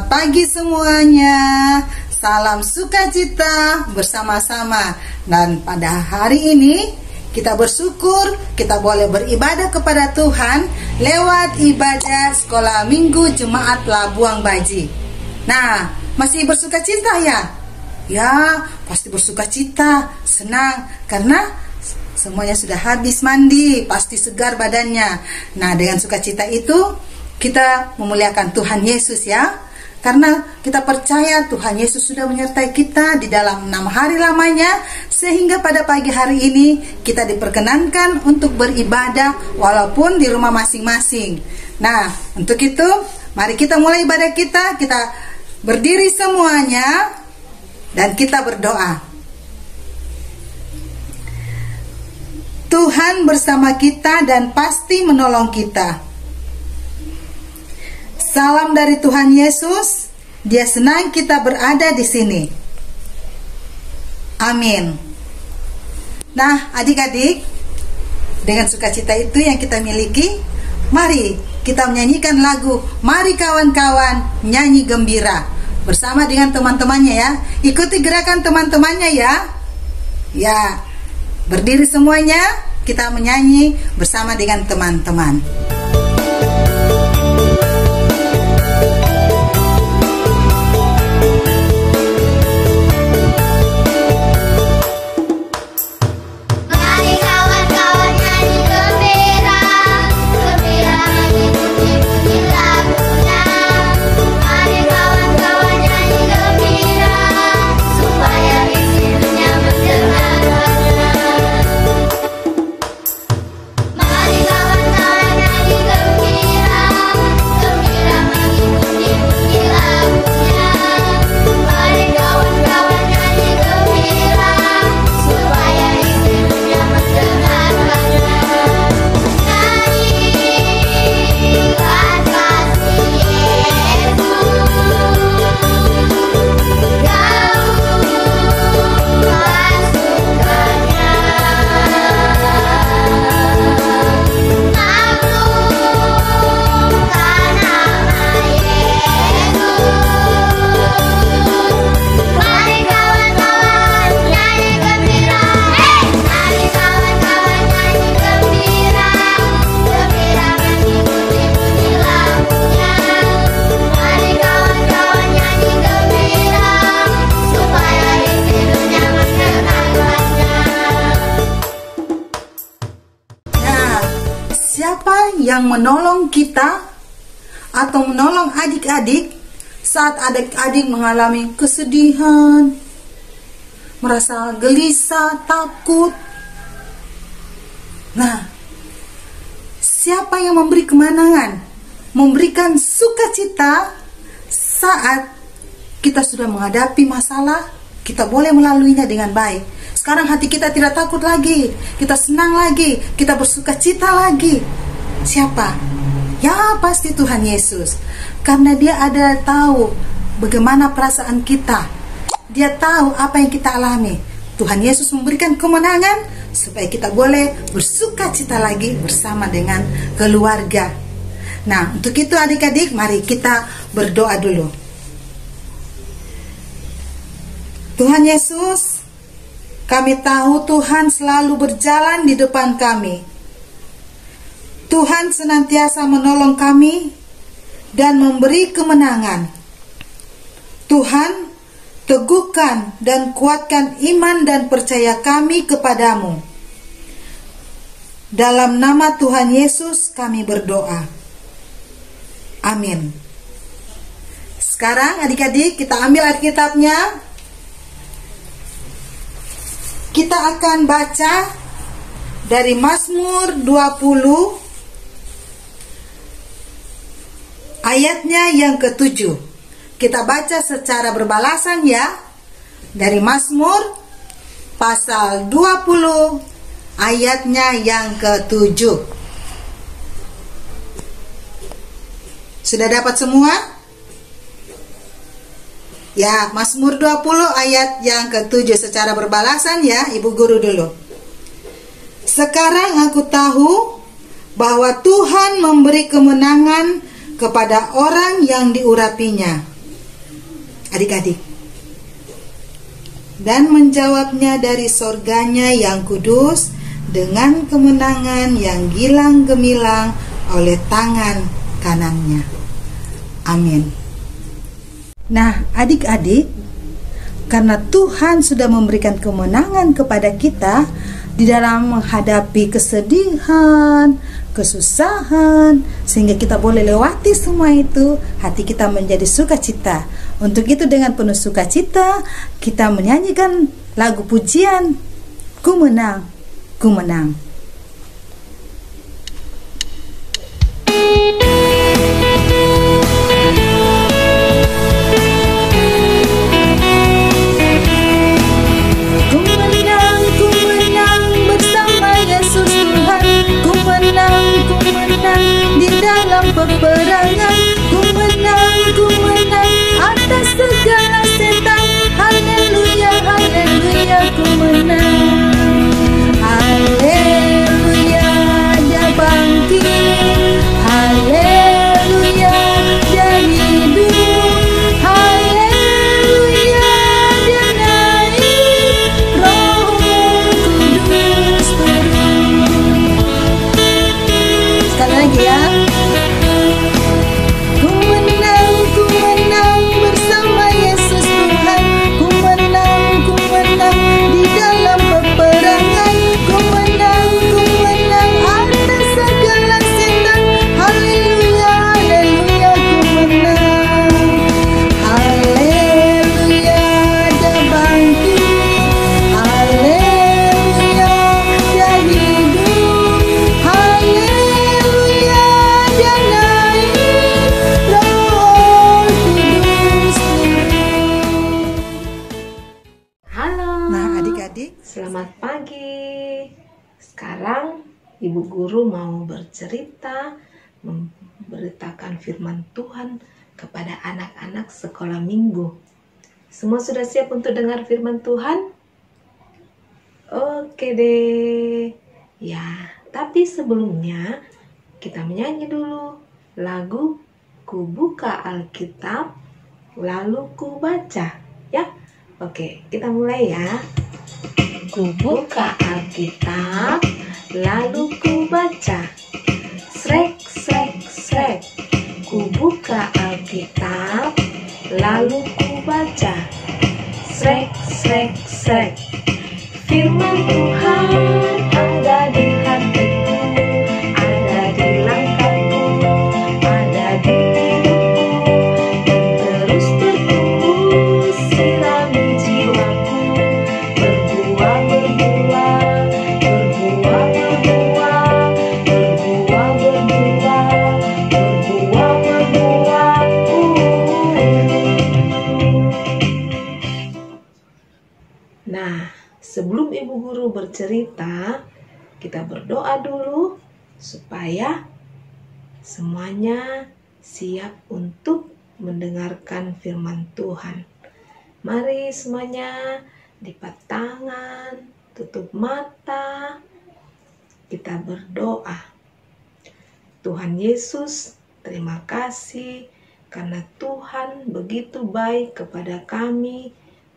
Selamat pagi semuanya. Salam sukacita bersama-sama. Dan pada hari ini kita bersyukur kita boleh beribadah kepada Tuhan lewat ibadah sekolah minggu Jemaat Labuang Baji. Nah, masih bersukacita ya? Ya, pasti bersukacita, senang karena semuanya sudah habis mandi, pasti segar badannya. Nah, dengan sukacita itu kita memuliakan Tuhan Yesus ya. Karena kita percaya Tuhan Yesus sudah menyertai kita di dalam 6 hari lamanya, sehingga pada pagi hari ini kita diperkenankan untuk beribadah walaupun di rumah masing-masing. Nah, untuk itu mari kita mulai ibadah kita. Kita berdiri semuanya dan kita berdoa. Tuhan bersama kita dan pasti menolong kita. Salam dari Tuhan Yesus. Dia senang kita berada di sini. Amin. Nah, adik-adik, dengan sukacita itu yang kita miliki, mari kita menyanyikan lagu Mari Kawan-Kawan Nyanyi Gembira bersama dengan teman-temannya ya. Ikuti gerakan teman-temannya ya. Ya, berdiri semuanya, kita menyanyi bersama dengan teman-teman. Yang menolong kita atau menolong adik-adik saat adik-adik mengalami kesedihan, merasa gelisah, takut. Nah, siapa yang memberi kemenangan, memberikan sukacita saat kita sudah menghadapi masalah, kita boleh melaluinya dengan baik. Sekarang hati kita tidak takut lagi, kita senang lagi, kita bersukacita lagi. Siapa? Ya, pasti Tuhan Yesus. Karena dia ada tahu bagaimana perasaan kita. Dia tahu apa yang kita alami. Tuhan Yesus memberikan kemenangan supaya kita boleh bersukacita lagi bersama dengan keluarga. Nah, untuk itu adik-adik, mari kita berdoa dulu. Tuhan Yesus, kami tahu Tuhan selalu berjalan di depan kami. Tuhan senantiasa menolong kami dan memberi kemenangan. Tuhan, teguhkan dan kuatkan iman dan percaya kami kepadamu. Dalam nama Tuhan Yesus kami berdoa. Amin. Sekarang adik-adik kita ambil Alkitabnya. Kita akan baca dari Mazmur 20 ayatnya yang ke-7. Kita baca secara berbalasan ya. Dari Mazmur pasal 20 ayatnya yang ke-7. Sudah dapat semua? Ya, Mazmur 20 ayat yang ke-7 secara berbalasan ya, Ibu Guru dulu. Sekarang aku tahu bahwa Tuhan memberi kemenangan kepada orang yang diurapinya. adik-adik. Dan menjawabnya dari sorganya yang kudus dengan kemenangan yang gilang gemilang oleh tangan kanannya. Amin. Nah, adik-adik, karena Tuhan sudah memberikan kemenangan kepada kita di dalam menghadapi kesedihan, kesusahan, sehingga kita boleh lewati semua itu, hati kita menjadi sukacita. Untuk itu dengan penuh sukacita kita menyanyikan lagu pujian, Ku menang, ku menang. Peperangan, ku menang atas segala setan. Haleluya, haleluya, ku menang. Haleluya, dia bangkit. Haleluya, dia hidup. Haleluya, dia naik. Roh Kudus turun. Sekali lagi ya. Selamat pagi. Sekarang Ibu Guru mau bercerita, memberitakan firman Tuhan kepada anak-anak sekolah minggu. Semua sudah siap untuk dengar firman Tuhan? Oke deh. Ya, tapi sebelumnya kita menyanyi dulu lagu Ku Buka Alkitab Lalu Ku Baca, ya. Oke, kita mulai ya. Ku buka Alkitab, lalu ku baca. Srek, srek, srek. Ku buka Alkitab, lalu ku baca. Srek, srek, srek. Firman Tuhan ada di hatiku, ada di langkahku, ada di hidupku, dan terus bertumbuh sirami jiwaku. Nah, sebelum Ibu Guru bercerita, kita berdoa dulu supaya semuanya siap untuk mendengarkan firman Tuhan. Mari semuanya lipat tangan, tutup mata, kita berdoa. Tuhan Yesus, terima kasih karena Tuhan begitu baik kepada kami.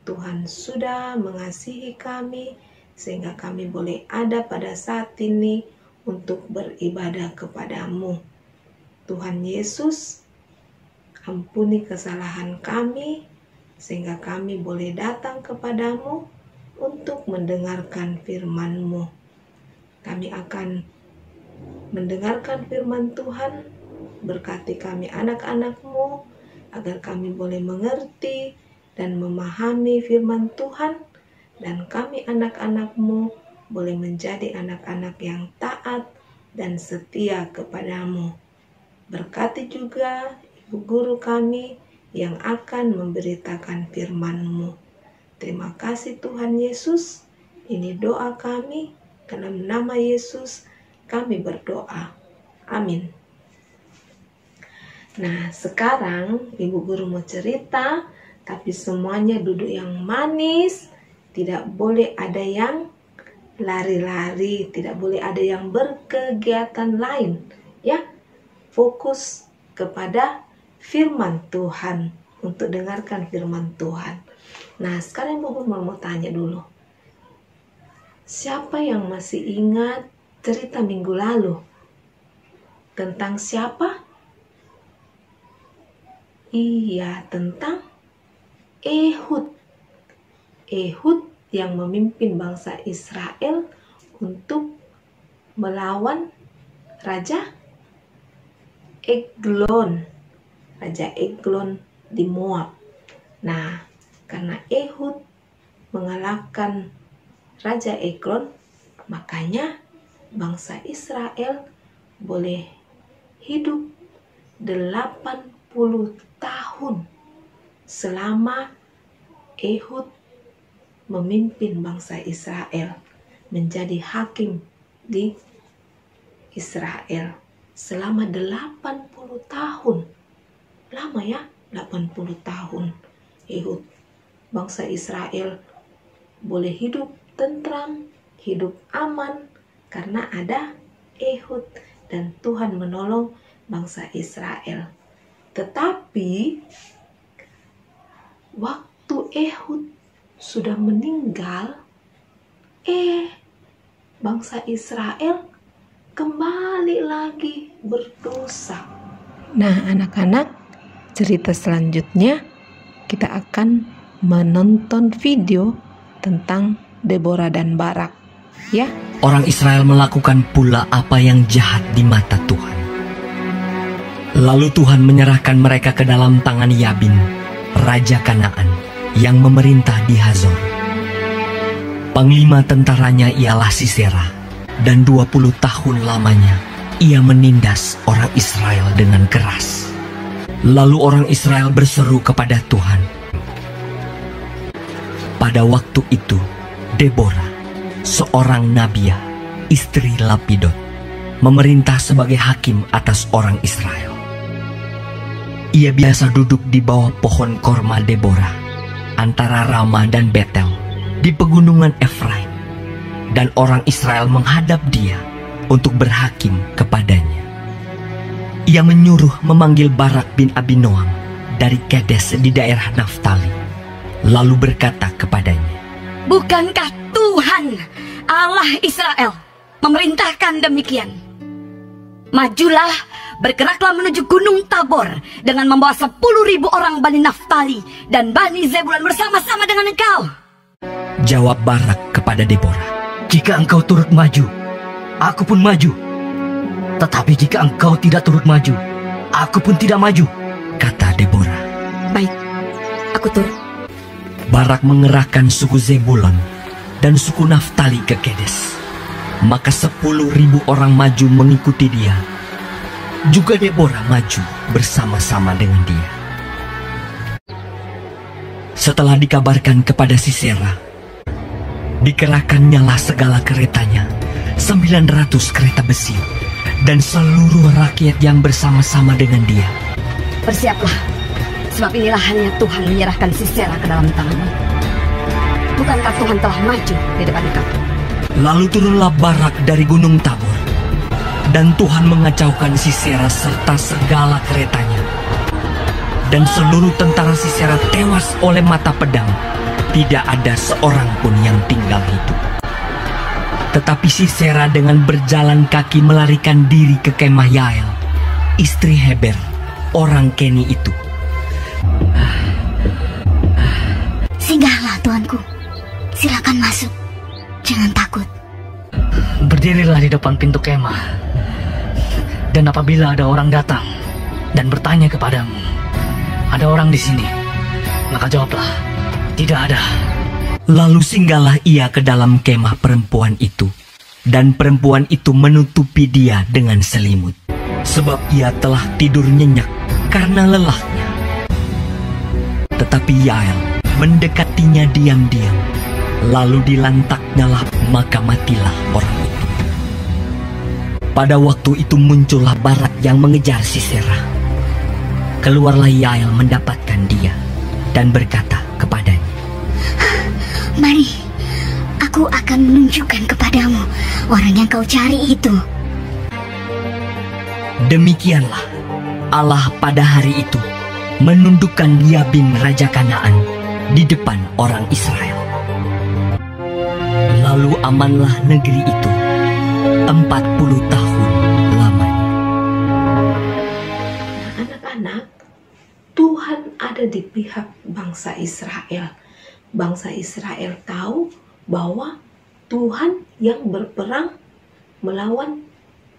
Tuhan sudah mengasihi kami sehingga kami boleh ada pada saat ini untuk beribadah kepadamu. Tuhan Yesus, ampuni kesalahan kami sehingga kami boleh datang kepadamu untuk mendengarkan firman-Mu. Kami akan mendengarkan firman Tuhan, berkati kami anak-anak-Mu agar kami boleh mengerti dan memahami firman Tuhan, dan kami anak-anak-Mu boleh menjadi anak-anak yang taat dan setia kepadamu. Berkati juga Ibu Guru kami yang akan memberitakan firman-Mu. Terima kasih Tuhan Yesus, ini doa kami, dalam nama Yesus kami berdoa. Amin. Nah, sekarang Ibu Guru mau cerita, tapi semuanya duduk yang manis, tidak boleh ada yang lari-lari, tidak boleh ada yang berkegiatan lain, ya. Fokus kepada firman Tuhan. untuk dengarkan firman Tuhan. Nah, sekarang Ibu Guru mau tanya dulu. Siapa yang masih ingat cerita minggu lalu? Tentang siapa? Iya, tentang Ehud. Ehud yang memimpin bangsa Israel untuk melawan Raja Eglon. Raja Eglon di Moab. Nah, karena Ehud mengalahkan Raja Eglon, makanya bangsa Israel boleh hidup 80 tahun selama Ehud memimpin bangsa Israel menjadi hakim di Israel selama 80 tahun. Lama ya, 80 tahun. Ehud, bangsa Israel boleh hidup tentram, hidup aman karena ada Ehud dan Tuhan menolong bangsa Israel. Tetapi waktu Ehud sudah meninggal, bangsa Israel kembali lagi berdosa. Nah, anak-anak, cerita selanjutnya kita akan menonton video tentang Deborah dan Barak, ya. Orang Israel melakukan pula apa yang jahat di mata Tuhan. Lalu Tuhan menyerahkan mereka ke dalam tangan Yabin, Raja Kanaan, yang memerintah di Hazor. Panglima tentaranya ialah Sisera, dan 20 tahun lamanya ia menindas orang Israel dengan keras. Lalu orang Israel berseru kepada Tuhan. Pada waktu itu, Deborah, seorang nabiah, istri Lapidot, memerintah sebagai hakim atas orang Israel. Ia biasa duduk di bawah pohon korma Deborah, antara Rama dan Betel, di pegunungan Efraim, dan orang Israel menghadap dia untuk berhakim kepadanya. Ia menyuruh memanggil Barak bin Abinoam dari Kedes di daerah Naftali, lalu berkata kepadanya, "Bukankah Tuhan Allah Israel memerintahkan demikian? Majulah, bergeraklah menuju Gunung Tabor dengan membawa 10.000 orang Bani Naftali dan Bani Zebulun bersama-sama dengan engkau." Jawab Barak kepada Deborah, "Jika engkau turut maju, aku pun maju. Tetapi jika engkau tidak turut maju, aku pun tidak maju," kata Deborah. "Baik, aku turut." Barak mengerahkan suku Zebulon dan suku Naftali ke Kedes. Maka 10.000 orang maju mengikuti dia. Juga Deborah maju bersama-sama dengan dia. Setelah dikabarkan kepada Sisera, dikerahkannyalah segala keretanya, 900 kereta besi, dan seluruh rakyat yang bersama-sama dengan dia. "Bersiaplah, sebab inilah hanya Tuhan menyerahkan Sisera ke dalam tanganmu. Bukankah Tuhan telah maju di depan engkau?" Lalu turunlah Barak dari Gunung Tabor, dan Tuhan mengacaukan Sisera serta segala keretanya. Dan seluruh tentara Sisera tewas oleh mata pedang. Tidak ada seorang pun yang tinggal hidup. Tetapi Sisera dengan berjalan kaki melarikan diri ke kemah Yael, istri Heber, orang Keni itu. "Singgahlah, tuanku. Silakan masuk. Jangan takut." Berdirilah di depan pintu kemah. Dan apabila ada orang datang dan bertanya kepadamu, "Ada orang di sini?" maka jawablah, "Tidak ada." Lalu singgahlah ia ke dalam kemah perempuan itu, dan perempuan itu menutupi dia dengan selimut, sebab ia telah tidur nyenyak karena lelahnya. Tetapi Yael mendekatinya diam-diam, lalu dilantaknyalah, maka matilah orang itu. Pada waktu itu muncullah Barak yang mengejar Sisera. Keluarlah Yael mendapatkan dia dan berkata kepadanya, "Mari, aku akan menunjukkan kepadamu orang yang kau cari itu." Demikianlah Allah pada hari itu menundukkan Yabin Raja Kanaan di depan orang Israel. Lalu amanlah negeri itu 40 tahun lamanya. Anak-anak, Tuhan ada di pihak bangsa Israel. Bangsa Israel tahu bahwa Tuhan yang berperang melawan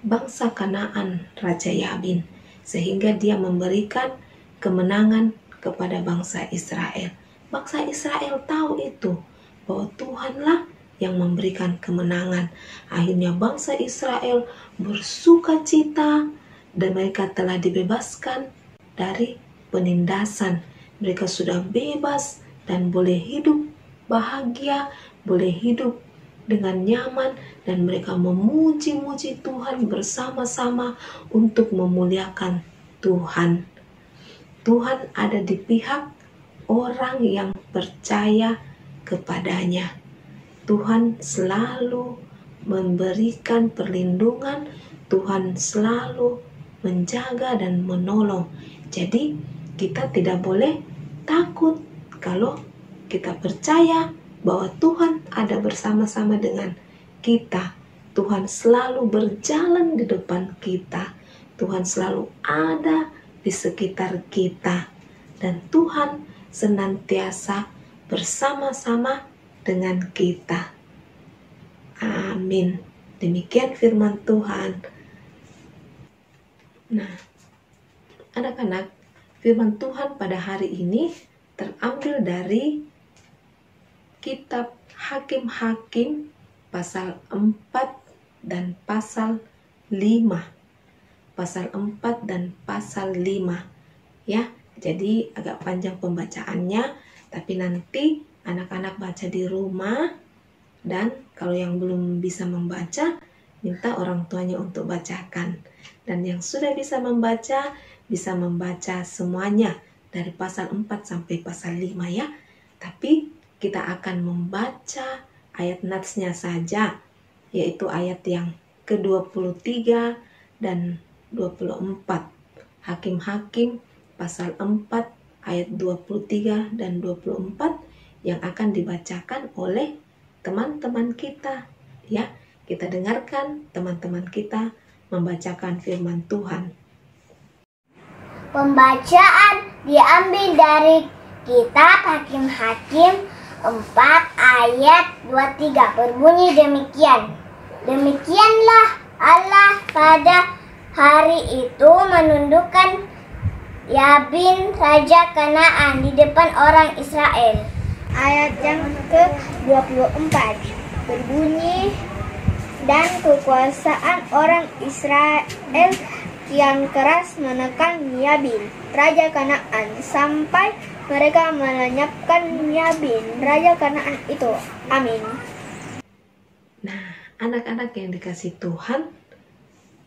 bangsa Kanaan, Raja Yabin, sehingga dia memberikan kemenangan kepada bangsa Israel. Bangsa Israel tahu itu, bahwa Tuhanlah yang memberikan kemenangan. Akhirnya bangsa Israel bersuka cita dan mereka telah dibebaskan dari penindasan. Mereka sudah bebas dan boleh hidup bahagia, boleh hidup dengan nyaman, dan mereka memuji-muji Tuhan bersama-sama untuk memuliakan Tuhan. Tuhan ada di pihak orang yang percaya kepadanya. Tuhan selalu memberikan perlindungan, Tuhan selalu menjaga dan menolong. Jadi kita tidak boleh takut kalau kita percaya bahwa Tuhan ada bersama-sama dengan kita. Tuhan selalu berjalan di depan kita. Tuhan selalu ada di sekitar kita. Dan Tuhan senantiasa bersama-sama dengan kita. Amin. Demikian firman Tuhan. Nah, anak-anak, firman Tuhan pada hari ini terambil dari kitab Hakim-Hakim pasal 4 dan pasal 5. Pasal 4 dan pasal 5. Ya, jadi agak panjang pembacaannya, tapi nanti anak-anak baca di rumah, dan kalau yang belum bisa membaca, minta orang tuanya untuk bacakan. Dan yang sudah bisa membaca semuanya dari pasal 4 sampai pasal 5 ya. Tapi kita akan membaca ayat natsnya saja, yaitu ayat yang ke-23 dan 24. Hakim-Hakim pasal 4 ayat 23 dan 24 yang akan dibacakan oleh teman-teman kita. Ya, kita dengarkan teman-teman kita membacakan firman Tuhan. Pembacaan diambil dari kitab Hakim-Hakim 4 ayat 23, berbunyi demikian. Demikianlah Allah pada hari itu menundukkan Yabin Raja Kanaan di depan orang Israel. Ayat yang ke-24 berbunyi, dan kekuasaan orang Israel yang keras menekan Yabin, Raja Kanaan, sampai mereka melenyapkan Yabin, Raja Kanaan itu. Amin. Nah, anak-anak yang dikasihi Tuhan,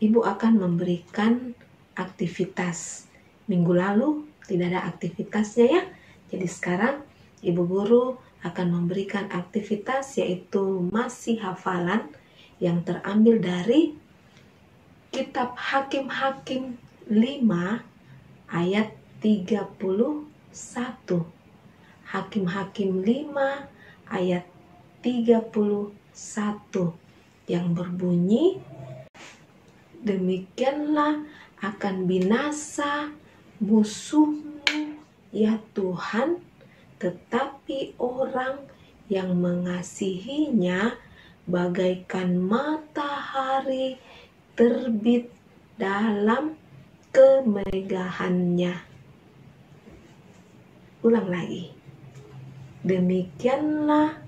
Ibu akan memberikan aktivitas. Minggu lalu tidak ada aktivitasnya ya. Jadi sekarang Ibu Guru akan memberikan aktivitas, yaitu masih hafalan yang terambil dari kitab Hakim-Hakim 5 ayat 31. Hakim-Hakim 5 ayat 31 yang berbunyi, demikianlah akan binasa musuhmu ya Tuhan, tetapi orang yang mengasihinya bagaikan matahari terbit dalam kemegahannya. Ulang lagi. Demikianlah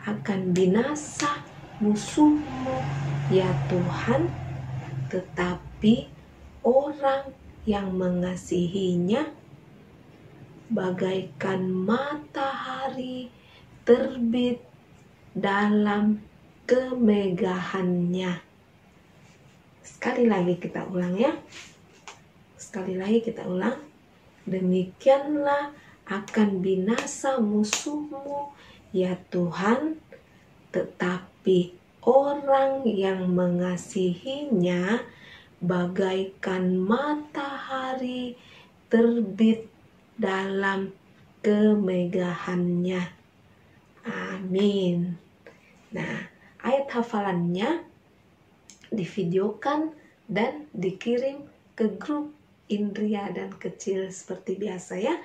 akan binasa musuhmu ya Tuhan, tetapi orang yang mengasihinya bagaikan matahari terbit dalam kemegahannya. Sekali lagi kita ulang ya. Sekali lagi kita ulang. Demikianlah akan binasa musuhmu ya Tuhan, tetapi orang yang mengasihinya bagaikan matahari terbit dalam kemegahannya. Amin. Nah, ayat hafalannya divideokan dan dikirim ke grup Indria dan Kecil seperti biasa ya.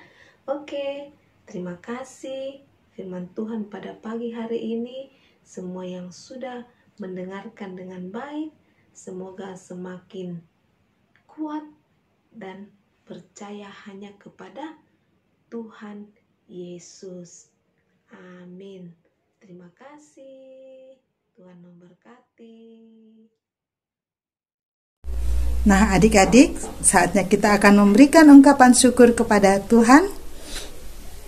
Oke, terima kasih firman Tuhan pada pagi hari ini. Semua yang sudah mendengarkan dengan baik, semoga semakin kuat dan percaya hanya kepada Tuhan Yesus. Amin. Terima kasih. Tuhan memberkati. Nah, adik-adik, saatnya kita akan memberikan ungkapan syukur kepada Tuhan,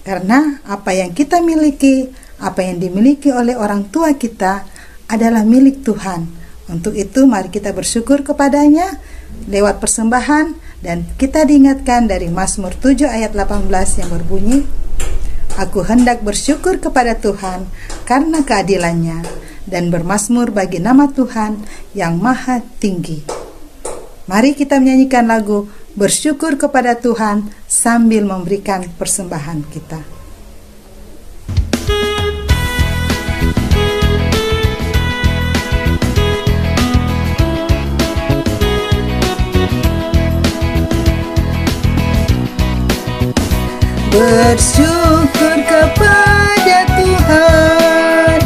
karena apa yang kita miliki, apa yang dimiliki oleh orang tua kita adalah milik Tuhan. Untuk itu mari kita bersyukur kepadanya lewat persembahan, dan kita diingatkan dari Mazmur 7 ayat 18 yang berbunyi, "Aku hendak bersyukur kepada Tuhan karena keadilannya, dan bermazmur bagi nama Tuhan yang maha tinggi." Mari kita menyanyikan lagu bersyukur kepada Tuhan sambil memberikan persembahan kita. Bersyukur kepada Tuhan,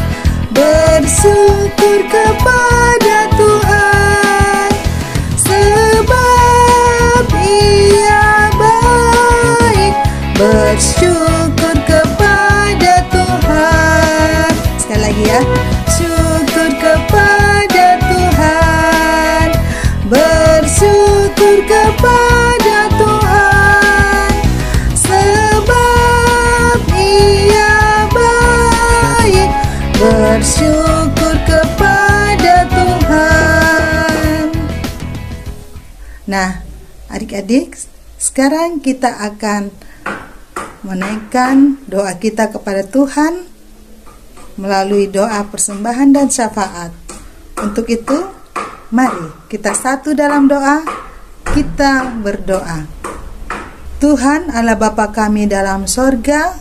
bersyukur kepada Tuhan, sebab Ia baik. Bersyukur kepada Tuhan. Sekali lagi ya, syukur kepada Tuhan, bersyukur kepada Tuhan, sebab Ia baik. Bersyukur kepada Tuhan. Nah, adik-adik, sekarang kita akan menaikkan doa kita kepada Tuhan melalui doa persembahan dan syafaat. Untuk itu, mari kita satu dalam doa. Kita berdoa. Tuhan Allah Bapa kami dalam sorga,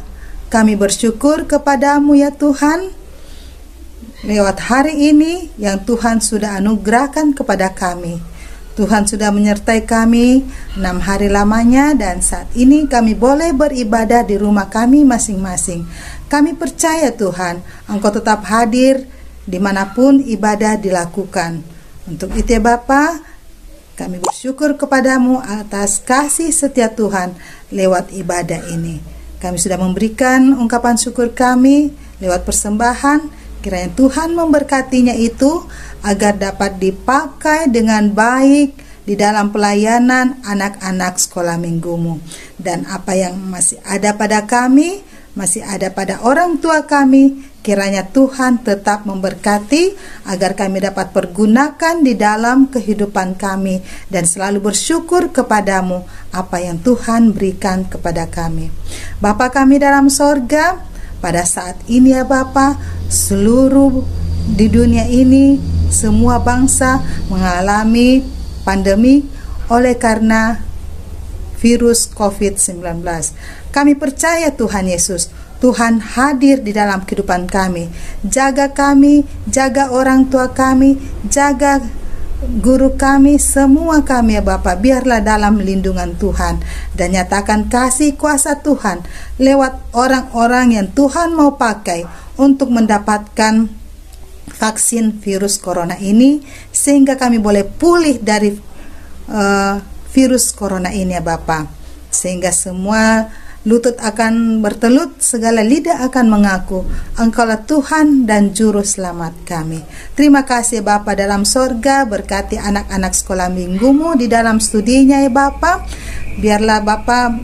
kami bersyukur kepadamu ya Tuhan, lewat hari ini yang Tuhan sudah anugerahkan kepada kami. Tuhan sudah menyertai kami 6 hari lamanya, dan saat ini kami boleh beribadah di rumah kami masing-masing. Kami percaya Tuhan, Engkau tetap hadir dimanapun ibadah dilakukan. Untuk itu ya Bapa, kami bersyukur kepadamu atas kasih setia Tuhan lewat ibadah ini. Kami sudah memberikan ungkapan syukur kami lewat persembahan. Kiranya Tuhan memberkatinya itu agar dapat dipakai dengan baik di dalam pelayanan anak-anak sekolah minggumu. Dan apa yang masih ada pada kami, masih ada pada orang tua kami, kiranya Tuhan tetap memberkati agar kami dapat pergunakan di dalam kehidupan kami dan selalu bersyukur kepadamu apa yang Tuhan berikan kepada kami. Bapa kami dalam sorga, pada saat ini ya Bapa, seluruh di dunia ini semua bangsa mengalami pandemi oleh karena virus COVID-19. Kami percaya Tuhan Yesus, Tuhan hadir di dalam kehidupan kami. Jaga kami, jaga orang tua kami, jaga guru kami, semua kami ya Bapa, biarlah dalam lindungan Tuhan, dan nyatakan kasih kuasa Tuhan lewat orang-orang yang Tuhan mau pakai untuk mendapatkan vaksin virus corona ini, sehingga kami boleh pulih dari virus corona ini ya Bapa, sehingga semua lutut akan bertelut, segala lidah akan mengaku Engkaulah Tuhan dan Juru Selamat kami. Terima kasih Bapa dalam sorga, berkati anak-anak sekolah minggumu di dalam studinya ya Bapa. Biarlah Bapa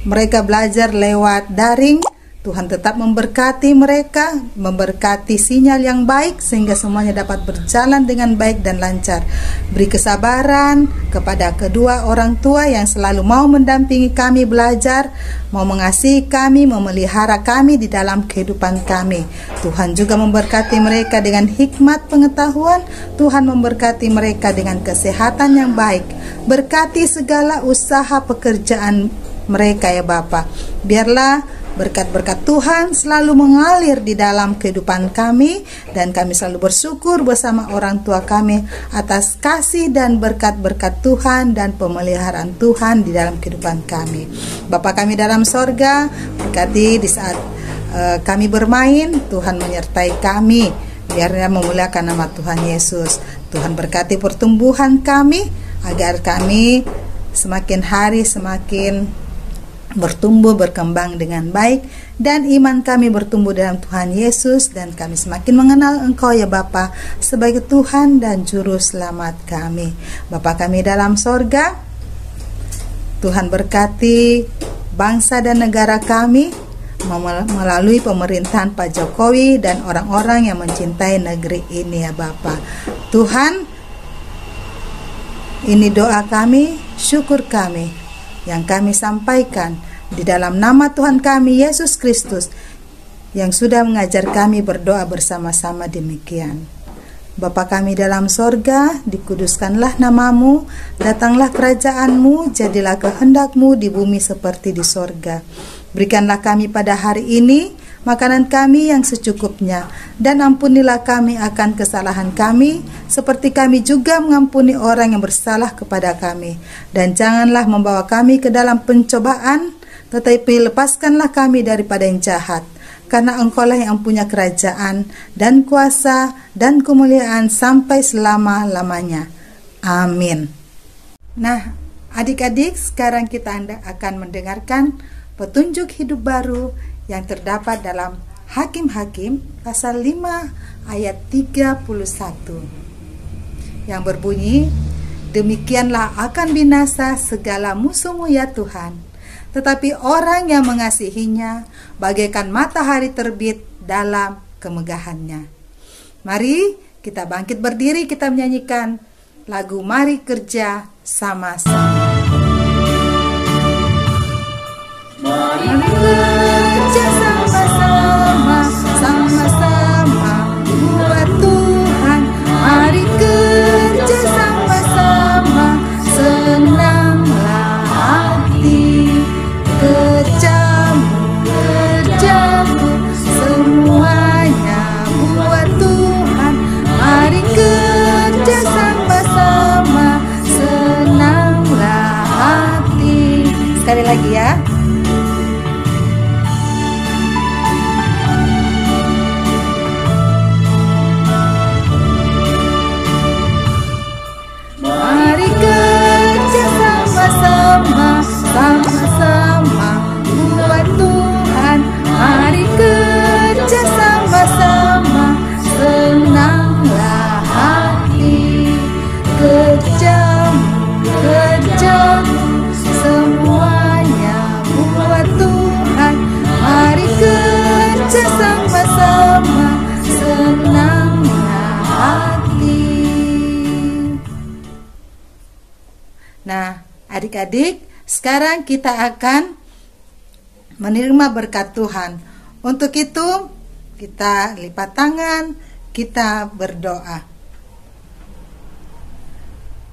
mereka belajar lewat daring, Tuhan tetap memberkati mereka, memberkati sinyal yang baik sehingga semuanya dapat berjalan dengan baik dan lancar. Beri kesabaran kepada kedua orang tua yang selalu mau mendampingi kami belajar, mau mengasihi kami, memelihara kami di dalam kehidupan kami. Tuhan juga memberkati mereka dengan hikmat pengetahuan, Tuhan memberkati mereka dengan kesehatan yang baik. Berkati segala usaha pekerjaan mereka ya Bapa. Biarlah berkat-berkat Tuhan selalu mengalir di dalam kehidupan kami, dan kami selalu bersyukur bersama orang tua kami atas kasih dan berkat-berkat Tuhan dan pemeliharaan Tuhan di dalam kehidupan kami. Bapa kami dalam sorga, berkati di saat kami bermain, Tuhan menyertai kami, biarnya memuliakan nama Tuhan Yesus. Tuhan berkati pertumbuhan kami, agar kami semakin hari semakin bertumbuh berkembang dengan baik, dan iman kami bertumbuh dalam Tuhan Yesus, dan kami semakin mengenal Engkau ya Bapa sebagai Tuhan dan Juru Selamat kami. Bapa kami dalam sorga, Tuhan berkati bangsa dan negara kami melalui pemerintahan Pak Jokowi dan orang-orang yang mencintai negeri ini ya Bapa. Tuhan, ini doa kami, syukur kami yang kami sampaikan di dalam nama Tuhan kami Yesus Kristus yang sudah mengajar kami berdoa bersama-sama demikian. Bapa kami dalam sorga, dikuduskanlah namamu, datanglah kerajaanmu, jadilah kehendakmu di bumi seperti di sorga. Berikanlah kami pada hari ini makanan kami yang secukupnya, dan ampunilah kami akan kesalahan kami, seperti kami juga mengampuni orang yang bersalah kepada kami. Dan janganlah membawa kami ke dalam pencobaan, tetapi lepaskanlah kami daripada yang jahat. Karena Engkaulah yang punya kerajaan dan kuasa dan kemuliaan sampai selama-lamanya. Amin. Nah, adik-adik, sekarang kita akan mendengarkan petunjuk hidup baru yang terdapat dalam Hakim-Hakim pasal 5 ayat 31 yang berbunyi, demikianlah akan binasa segala musuhmu ya Tuhan, tetapi orang yang mengasihinya bagaikan matahari terbit dalam kemegahannya. Mari kita bangkit berdiri, kita menyanyikan lagu Mari Kerja Sama-sama. Mari kerja sama-sama, sama-sama buat Tuhan. Mari kerja sama-sama, senanglah hati. Kerjamu, semuanya buat Tuhan. Mari kerja sama-sama, senanglah hati. Sekali lagi ya. Sama-sama buat Tuhan. Mari kerja sama-sama, senanglah hati. Kerjamu, semuanya buat Tuhan. Mari kerja sama-sama, senanglah hati. Nah, adik-adik, sekarang kita akan menerima berkat Tuhan. Untuk itu, kita lipat tangan, kita berdoa.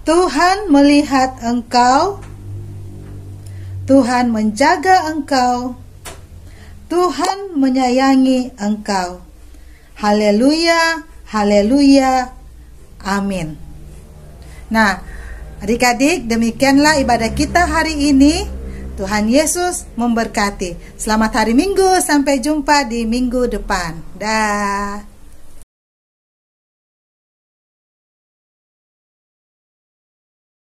Tuhan melihat engkau, Tuhan menjaga engkau, Tuhan menyayangi engkau. Haleluya, haleluya, amin. Nah, adik-adik, demikianlah ibadah kita hari ini. Tuhan Yesus memberkati. Selamat hari Minggu, sampai jumpa di minggu depan. Dah.